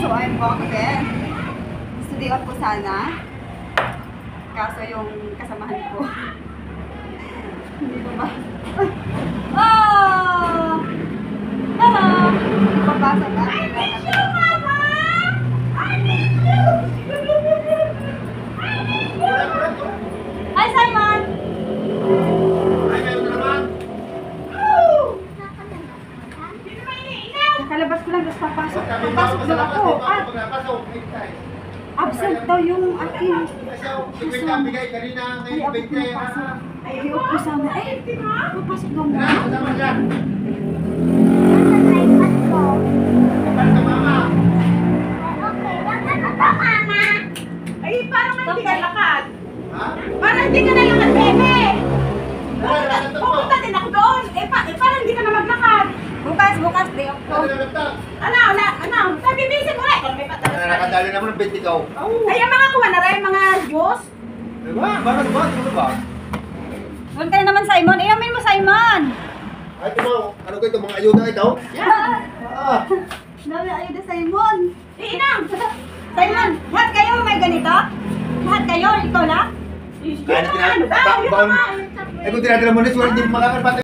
So I'm walking. Study out ko sana. Kaso yung kasamahan ko. Hindi ko ba? Oh! Hello! Papasok na. Hi, Simon! Nakalabas ko lang, tapos papasok. Papasok daw ako. Absent daw yung aking. Hindi ako pinapasok. Ayaw ko sana. Papasok daw mo. Ay, parang hindi ka lakad. Parang hindi ka nalakad, bebe. Pupunta din ako doon. Parang hindi ka na maglakad. Bukas, day off ko. Ano? Sabi, busy mo rin. Nakadali naman ang 20 ka. Ay, ang mga kuha na rin, mga Diyos. Diba? Bakit ba? Ano ba? Huwag ka na naman, Simon. Iyamin mo, Simon! Ay, ito mo. Ano ko ito? Mga ayuda ito? Dami ayuda, Simon. Inang! Simon, lahat kayo may ganito? Lahat kayo? Ikaw lang? Kaya na eh kung tinadala mo na, suwala hindi makakarpatay.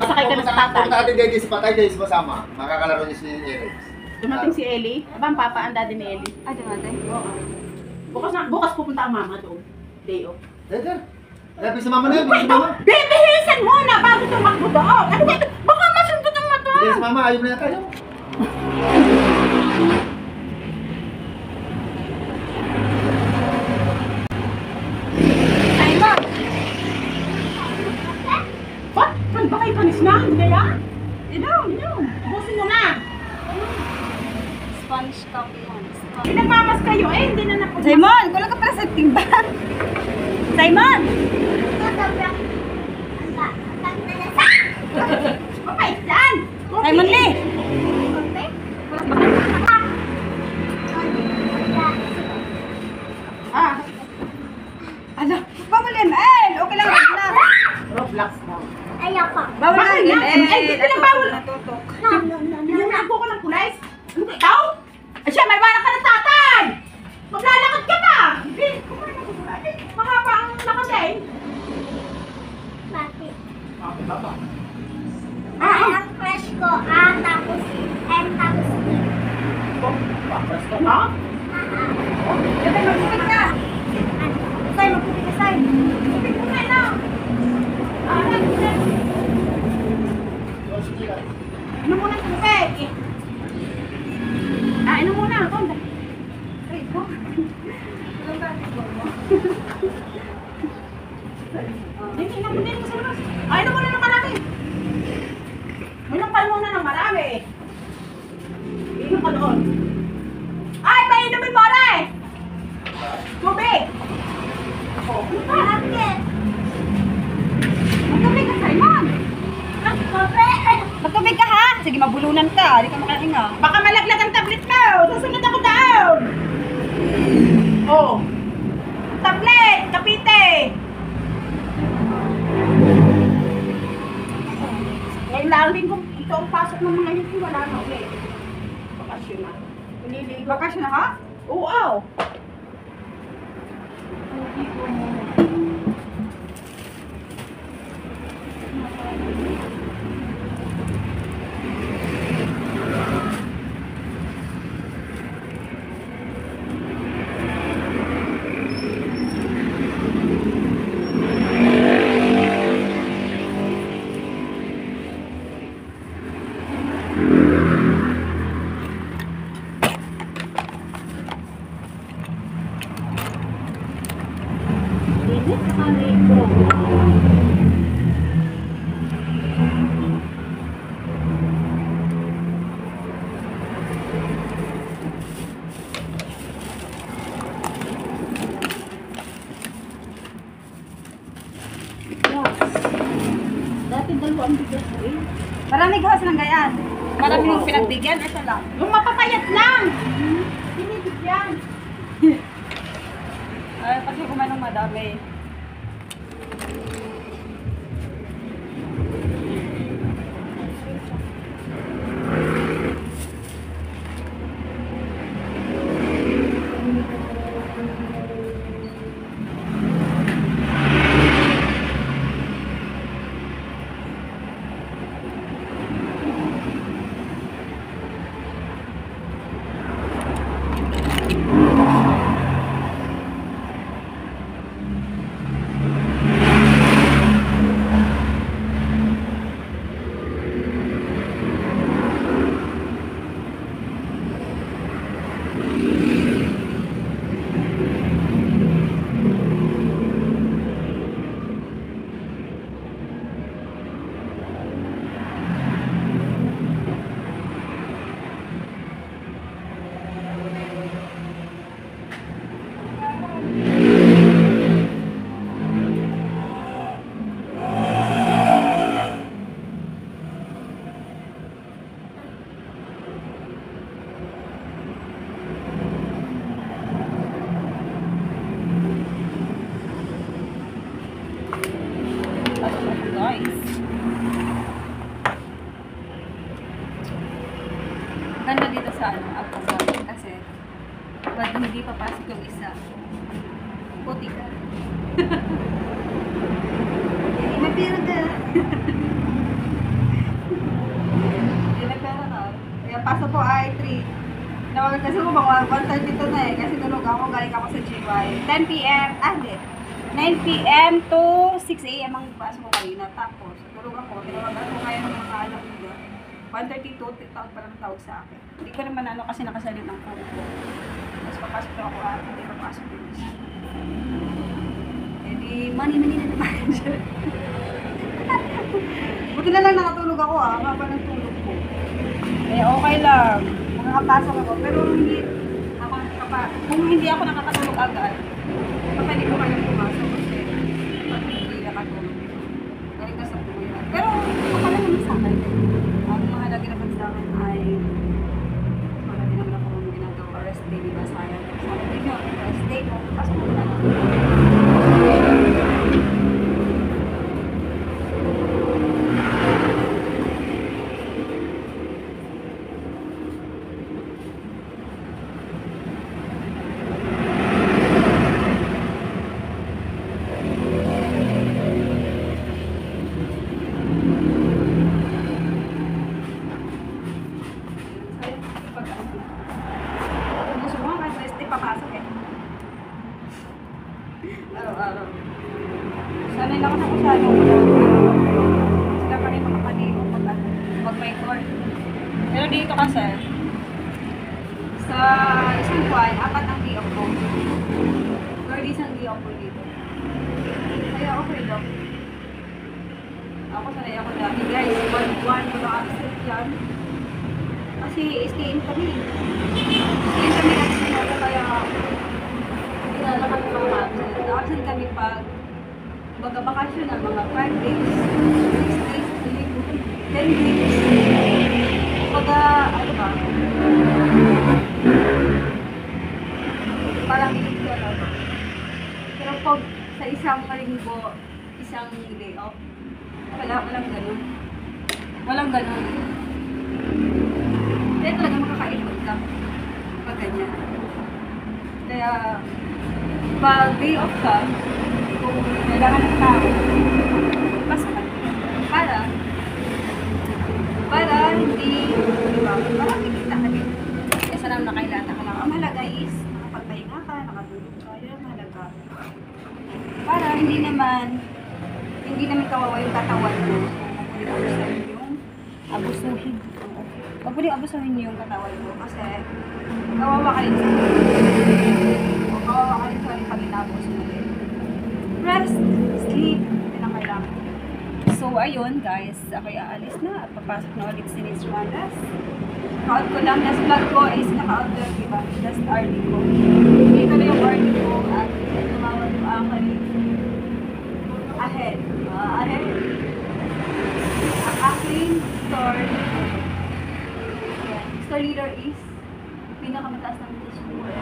Sakay ka na sa tatay. Kung natin dito si Patay, dahil masama. Makakalaro niya si Eric. Dumating si Ellie. Aba, ang papa, ang daddy ni Ellie. Ay, dumatay. Oo. Bukas pupunta ang mama doon. Day off. Dahil, sabi sa mama na yun, bilis sa mama. Bibihisan muna bago tumakbo doon. Ano ba? Baka masundot ang mata. Bilis sa mama, ayaw na yan tayo. Simon! Ba't? Kan ba kayo panis na? Hindi kaya? Inom! Busin mo na. Spanish coffee yan. Pinagmamas kayo hindi na napag... Simon! Kulang ka para sa timba. Simon! Mapait yan. Simon Lee! Ano? Bawal yan, El! Okay lang, okay lang. Roblox daw. Bawal Bakit yan, yan? Ay, El. pinabawal. Natutok. Nilalago ko ng kulay. Ano ka ikaw? Ay siya, may wala ka ng tatay! Maglalakad ka na! Hindi, kumain ako sa tatay. Mahaba ang lakad eh. Bakit? Baba. Ang crush ko, tapos M, tapos E. Bakit ka na? Dito, magpipig ka. Say, magpipig ka, Say. Sabi ko na lang. Ano muna ang tubig? Ano muna? Konda. Ay, ito. Walang bakit mo. Hindi na din mo sa labas. Ano muna ng marami? Inom ka muna ng marami. Inom ka doon. Ay, painumin mo rin! Tubig! Bakit? Magtubig ka, Simon. Magtubig ka, ha? Sige, mabulunan ka. Hindi ka makahinga. Baka malaglag ang tablet mo! Susunod ako down! Oh! Tablet! Kapite! Ngayon lang ko ito ang pasok ng mga yun. Wala na ulit. Bakasyon na. Piniligo. Bakasyon na, ha? Oo! Dati dalawang bigas eh. Marami gawas ng gayaan. Marami mong pinagbigyan. Ito lang. Yung mapapayat lang! Binibigyan. Ay, kasi kumain ng madami. Maganda dito sa Apasol kasi pag hindi papasok yung isa, puti ka. May pera ka. May pera ka. Kaya pasok ko ay 3. Nawagan kasi ko mga 1:32 na eh. Kasi tulog ako, galing ako sa GY. 10 p.m. Hindi. 9 p.m. to 6 a.m. ang pasok ko kanina. Tapos, tulog ako. Tinawagan ko ngayon ng mga alam ko. 1:32, tawag pa lang tawag sa akin. Hindi ko naman ano kasi nakasalit ng phone ko. Tapos papasok na ako at hindi papasok yung isa. Eh di, mani na naman. Buti na lang nakatulog ako mapa ng tulog ko. Eh okay lang. Makakapasok ako. Pero hindi ako kung hindi ako nakakatulog agad, hindi ko kayang pumasok kasi pag hindi nakatulog. Galing ka sa buhay. Pero akala naman sa akin. Ang mahalaga naman sa akin ay wala din naman akong ginagawa. Rest day, diba? Sayang. Sabi din yun, rest day mo. Pasok ko na. Papasok eh. Araw-araw. Sanay na ako sa kusano ko lang. Sila pa rin mga kanigo pag may court. Pero dito kasi, sa isang buwan, 4 ang day-off ko. 4 days ang day-off ko dito. Kaya okay lang. Ako sanay ako dati. Guys, 1 buwan ko na absent yan. Kasi stay-in kami. Stay-in kami kasi sinata kaya nilalaman ko mga absent. Absent kami pag bakasyon na mga 5 days, 6 days, 10 days. Pag ano ba? Parang ilig ka lang. Pero pag sa isang linggo, isang day off, walang ganun. Walang ganun. Kaya talaga makakaikot ka pag ganyan. Kaya, pag day off ka, kung kailangan ng tao, pasok ka. Para hindi, di ba? Para kikita ka din. Kesa lang nakailata ka lang. Ang mahalaga is, nakapagpahinga ka, nakatulog ka, yun ang mahalaga. Para hindi naman kawawa yung katawan mo. Abusuhin. Huwag mo din abusuhin yung katawan mo kasi kawawa ka rin sa kawawa ka rin sa pag inabos mo din. Rest, sleep, yun ang kailangan. So, ayun guys, ako'y aalis na at papasok na ulit si Miss Randas. Naka-out ko lang, last vlog ko is naka-out na, diba? Last RD ko. Dito na yung RD ko at tumawag ko aking ahead. Ahead. Ang aking store leader is pinakamataas ng score.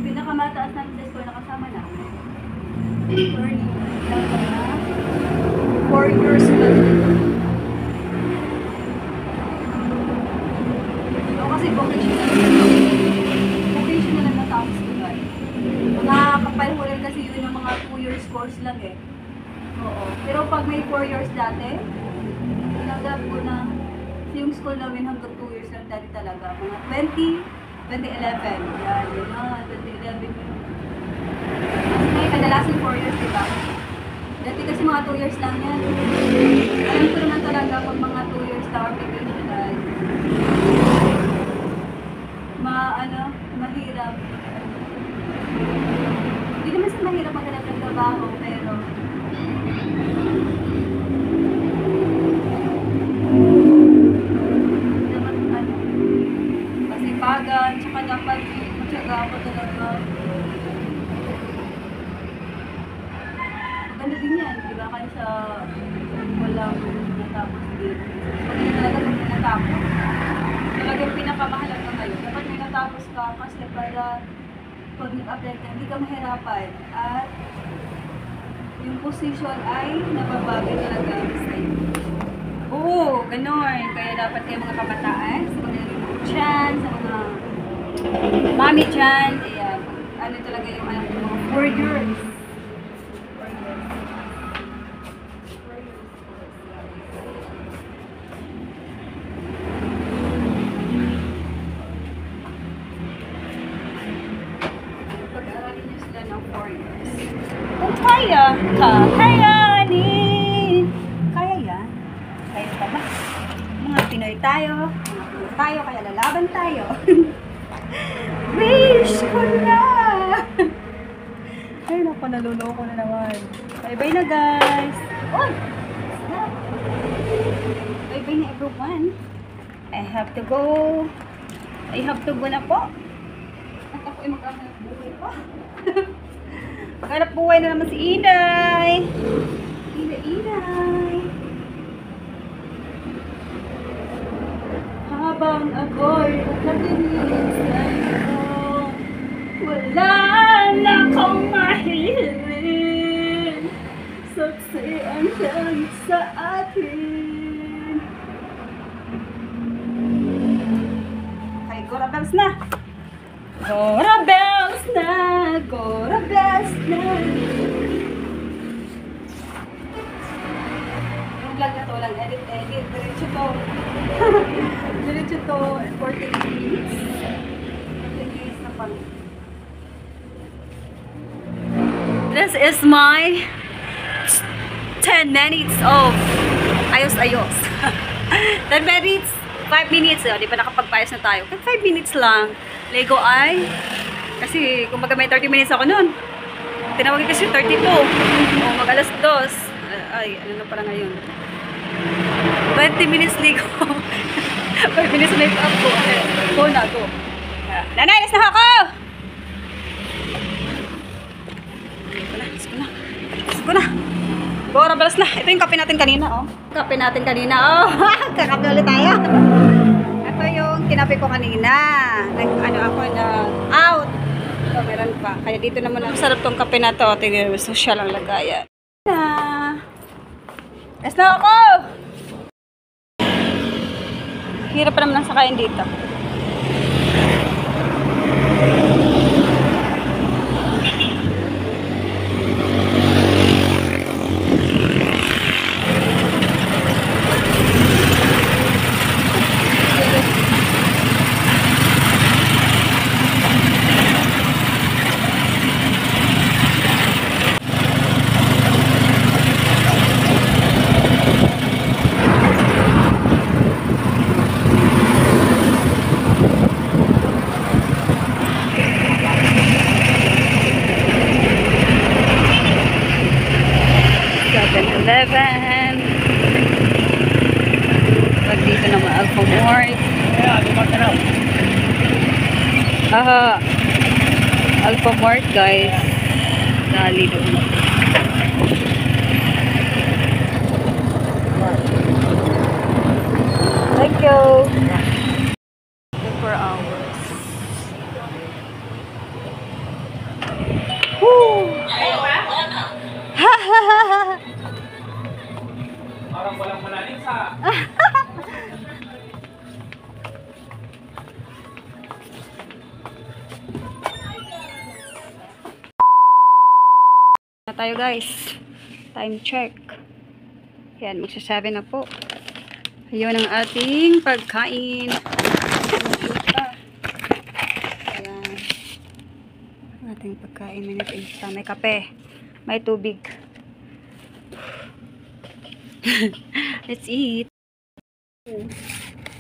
Pinakamataas ng score na kasama namin. 4 years na. So, kasi vocational na natapos ko guys. Mga kapalhulan kasi yun yung mga 2 years course lang eh. Oo. Pero pag may 4 years dati, tinagap ko na yung school namin hanggang 2 years lang dati talaga. Mga 2011. Yan, yun na, 2011 yun. May kadalasan 4 years, diba? Dati kasi mga 2 years lang yan. Alam ko naman talaga pag mga 2 years na vacation ay mahirap. Hindi naman sa mahirap maghanap ng trabaho, pero dapat kasipagan, tsaka dapat matyaga ako talaga. Maganda din yan, di ba? Kaya sa walang natapos din. Pag hindi talaga pag natapos, talagang pinakamahalaga ngayon. Dapat may natapos ka kasi para pag nag-apply ka, hindi ka mahirapan. At yung position ay nababagay talaga sa iyo. Oo, ganon. Kaya dapat kayo mga kabataan, sa mga dyan, sa mga mami dyan, ayan, ano talaga yung alam ko, mga 4 years. Pag-aralin nyo sila ng 4 years. Kung kaya, kakayanin. Kaya yan. Kaya pa ba? Mga Pinoy tayo, kaya lalaban tayo. Wish ko na! Ay, naku, naluloko na naman. Bye-bye na, guys! Oy! Stop! Bye-bye na, everyone. I have to go. I have to go na po. At ako ay magkahanap buhay pa. Maghanap buhay na naman si Inay. Inay. Habang ako'y nakatinig sa'yo, wala na akong mahihiling. Saksihan lang sa atin. Okay, Gora Bells na! Gora Bells na! Gora Bells na! Yung vlog na to, walang edit. Diretso to. Diretso to, 14 minutes. 14 minutes na pang. This is my 10 minutes of ayos-ayos. 10 minutes, 5 minutes. Di pa nakapagpayos na tayo. 5 minutes lang. Lego ay, kasi kumbaga may 30 minutes ako nun. Tinawagin kasi 32. O mag alas 2. Ay, ano na pala ngayon? 20 minutes Lego. 5 minutes make up ko. Go na, go. Nanay, alis na ako! Let's go na. Gora Bells na. Ito yung kape natin kanina, oh. Kape natin kanina, oh. Kakape ulit tayo. Ito yung kinape ko kanina. Ano ako na out. Ito, meron pa. Kaya dito naman ang sarap tong kape na to. Tingnan mo, social ang lagayan. Alis na ako! Hirap pa naman ang sakayin dito. Pag dito naman Alphamart. Alphamart guys. Dali doon. Thank you. 4 hours. Woo! Parang walang malalim sa... na tayo guys. Time check. Yan, magsasabi na po. Ayun ang ating pagkain. Ayan. Ang ating pagkain. May kape. May tubig. Let's eat.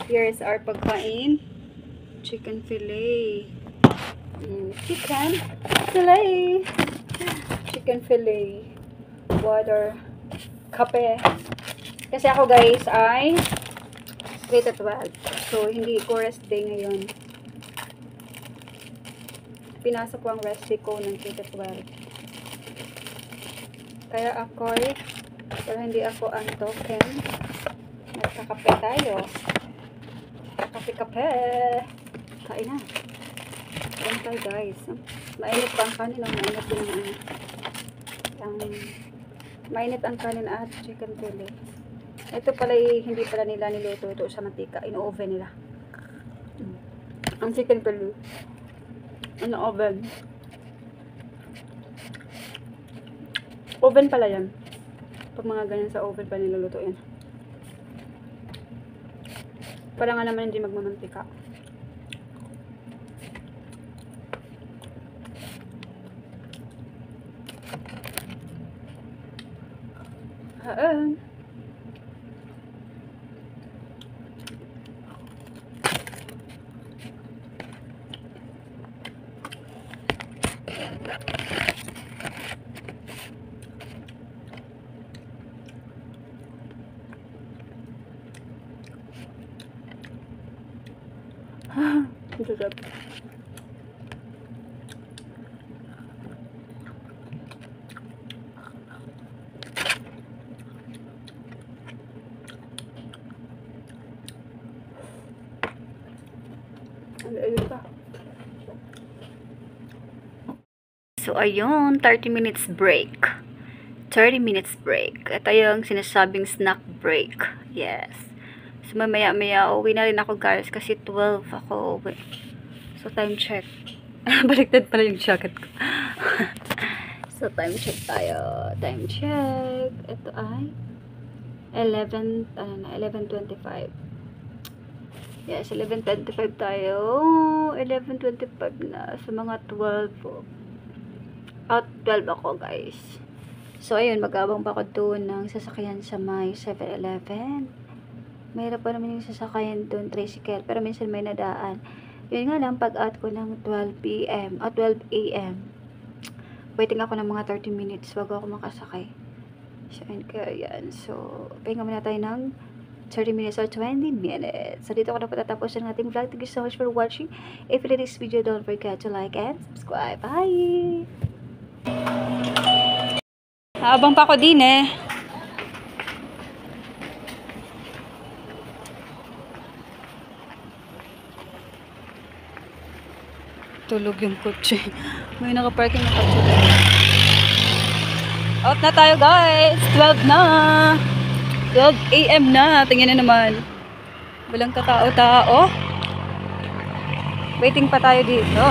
Here's our pagkain. Chicken fillet. Chicken fillet. Chicken fillet. Water. Kape. Kasi ako guys ay grade 12. So hindi ko rest day ngayon. Pinasok ko ang rest day ko ng grade 12. Kaya ako ay pero hindi ako antoken. Nagkakape tayo. Kape-kape. Kain na. Kain tayo guys. Mainit pa ang kanin. Mainit din ang mainit ang kanin at chicken fillet. Ito pala hindi pala nila niluto ito sa mantika. In-oven nila. Ang chicken pala. In-oven. Oven pala yan. Pag mga ganyan sa oven pa niluluto yan. Para nga naman hindi magmamantika. Sarap. So, ayun, 30 minutes break. 30 minutes break. Ito yung sinasabing snack break. Yes. So, mamaya-maya, uwi na rin ako, guys, kasi 12 ako uwi. So, time check. Baliktad pala yung jacket ko. So, time check tayo. Time check. Ito ay 11:25. Yes, 11:25 tayo. 11:25 na. So, mga 12 po. 12 ako, guys. So, ayun, mag-abang pa ako doon ng sasakyan sa may 7-Eleven. Mahirap pa naman yung sasakyan doon, tricycle. Pero minsan may nadaan. Yun nga lang, pag-out ko ng 12 p.m. o 12 a.m. Waiting ako ng mga 30 minutes bago ako makasakay. So, ayun, kaya yan. So, pahinga muna tayo ng 30 minutes or 20 minutes. So, dito ako na patatapos ng ating vlog. Thank you so much for watching. If you like this video, don't forget to like and subscribe. Bye! Habang pa ako din eh. Tulog yung kotse. May nakaparking na kotse. Out na tayo, guys. 12 na. 12 a.m. na. Tingnan na naman. Walang katao-tao. Waiting pa tayo dito.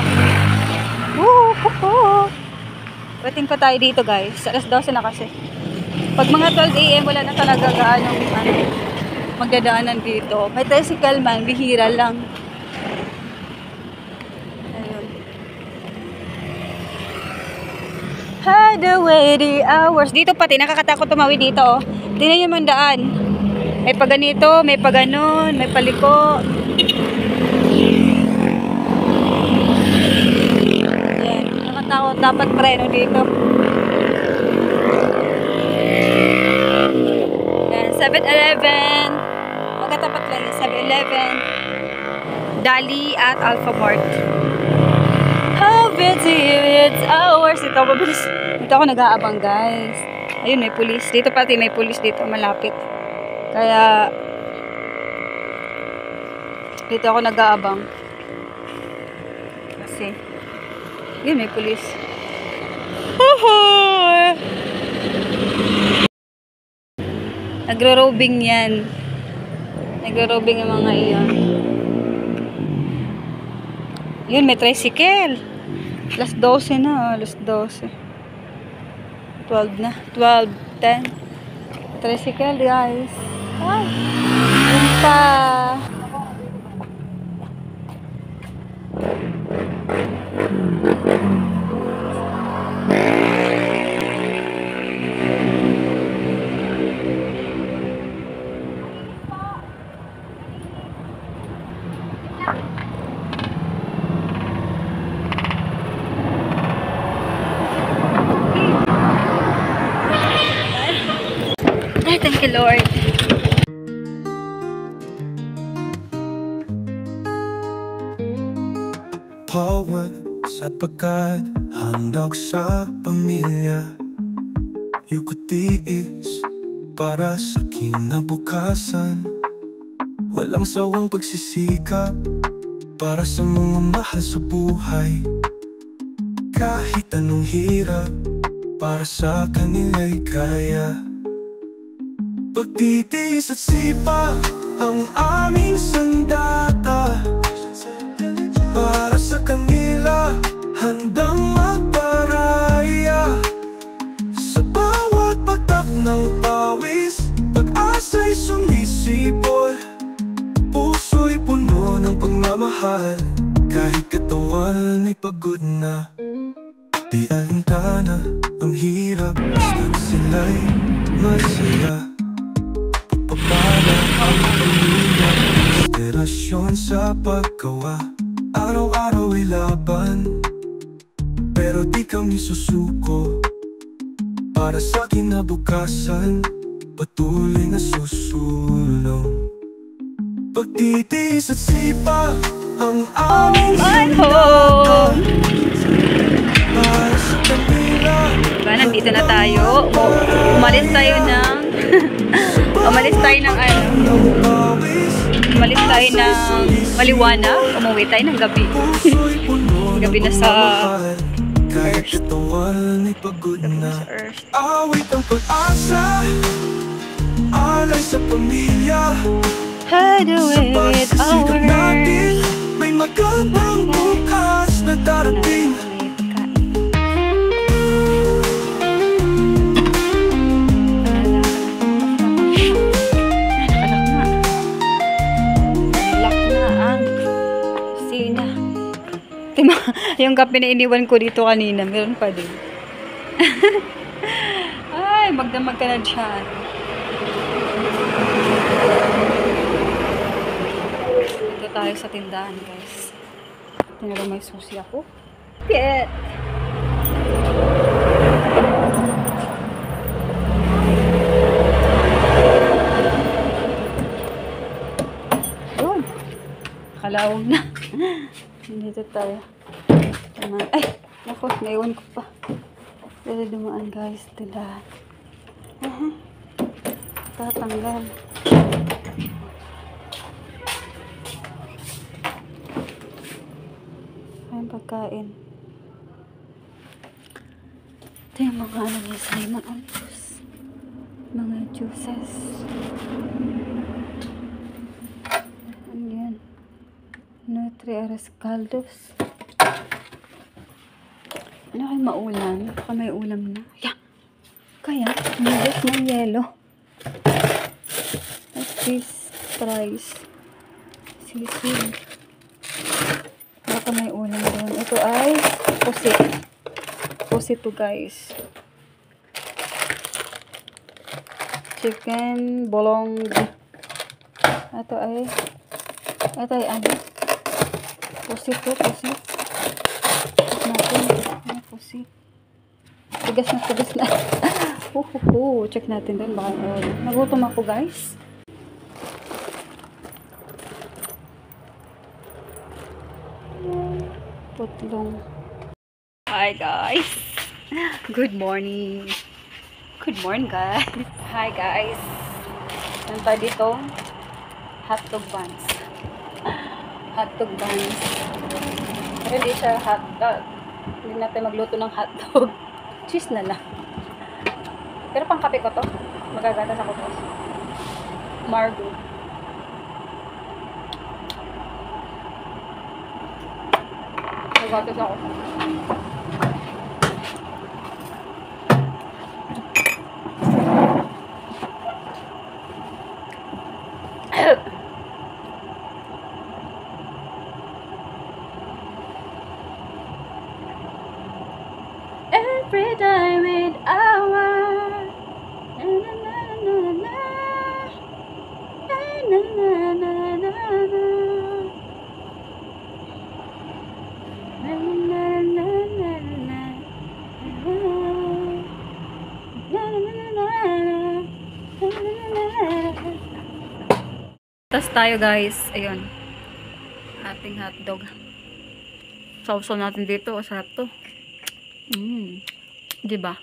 Waiting pa tayo dito, guys. Alas 12 na kasi. Pag mga 12 a.m. wala na talaga gaano magdadaanan dito. May tricycle man, bihira lang. Ayun. Hide away the hours. Dito pati, nakakatakot tumawid dito. Oh. Tingnan yung mandaan. May pa ganito, may pa ganon, may paliko. Nakakatakot, dapat preno dito. Yan, 7-Eleven. Magkatapat lang yung 7-Eleven. Dali at Alphamart. How busy it's hours. Dito ako nag-aabang, guys. Ayun, may pulis. Dito pati may pulis dito, malapit. Kaya, dito ako nag-aabang. Kasi, yun, may pulis. Nagro-robing yan. Nagro-robing ang mga iyon. Yun, may tricycle. Alas 12 na, alas 12. 12 na. 12, 10. Tricycle, guys. Ay, yun pa. Thank you, Lord. Pawat at pagkat handog sa pamilya Yuko tiis para sa kinabukasan Walang sawang pagsisikap para sa mga mahal sa buhay Kahit anong hirap para sa kanila'y kaya Pagtitiis at sipa ang aming sandata. Para sa kanila, handang magparaya. Sa bawat patak ng pawis, pag-asa'y sumisipol. Puso'y puno ng pagmamahal, kahit katawan ay pagod na. Di alintana ang hirap, basta't sila'y masaya. Pagpapala ang pamilya, inspirasyon sa paggawa. Araw-araw ay laban, pero di kami susuko. Para sa kinabukasan, patuloy na susulong. Pagtitiis at sipa ang aming sandata. Para sa kanila, Diba, nandito na tayo. Umalis tayo ng umalis tayo ng umalis tayo ng maliwanag. Umuwi tayo ng gabi. Gabi na sa kahit katawan ay pagod na. Earth. Awit ang pag-asa, alay sa pamilya. Hide away Sa with pagsisikap natin, hours. may magandang bukas na darating. Yung kape na iniwan ko dito kanina, meron pa din. Ay, magdamag ka na dyan. Dito tayo sa tindahan, guys. Tinala may susi ako. Pet! Yun. Kalawag na. Dito tayo. Ay! Ako, naiwan ko pa. Dito dumaan, guys. Tindahan. Tatanggal. Ayun, pagkain. Ito yung mga ano niya sa mga olives. Mga juices. Ano yan? Nutri-Aras Caldos. Ano kayo maulam? Baka may ulam na. Yeah. Kaya, noodles ng yelo. At this rice. Sisig. Baka may ulam doon. Ito ay pusit. Pusit to, guys. Chicken bolong. Ito ay ano? Pusit to, pusit. Natin. Ano pusit? Tigas na. Check natin doon. Baka nagutom ako, guys. Putlong. Hi, guys. Good morning. Good morning, guys. Hi, guys. Ano tayo dito? Hotdog buns. Hotdog buns. Pero hindi siya hotdog. Hindi natin magluto ng hotdog. Cheese na lang. Pero pang kape ko to. Magagatas ako to. Margo. Magagatas ako. Every time with our na na na na na na na na na Tas tayo, guys. Ayun. Ating hotdog. Sausaw natin dito. Sarap to. Diba?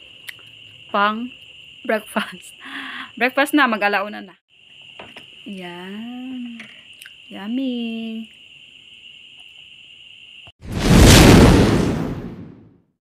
Pang breakfast. Breakfast na. Mag-alauna na. Yan. Yummy.